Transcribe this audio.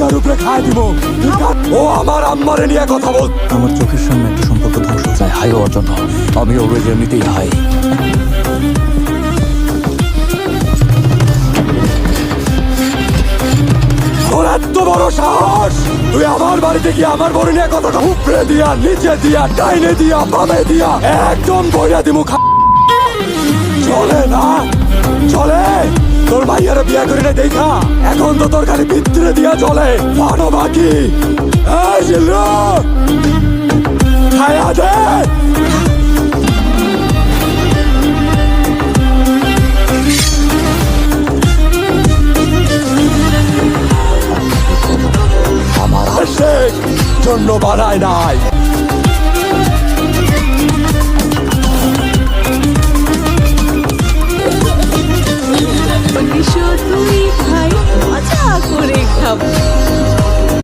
মাথার উপরে খাই দিব। ও আমার আম্মারে নিয়ে কথা বল। আমার চোখের সামনে একটা সম্পর্ক ধ্বংস হচ্ছে। হাই হওয়ার জন্য আমি অলরেডি এমনিতেই হাই। তোর এত বড় সাহস, তুই আমার বাড়িতে গিয়ে আমার বড় নিয়ে কথা উপরে দিয়া, নিচে দিয়া, ডাইনে দিয়া, বামে দিয়া একদম বইয়া দিমু। চলে না চলে? তোর ভাইয়ারে বিয়া করে না দেখা এখন তো তোর খালি ভিতরে দিয়া চলে। পানো বাকি এই জিল্লু, খায়া দে। আমার আশেক জন্য বানায় নাই। তুই ভাই মজা করে খাবো।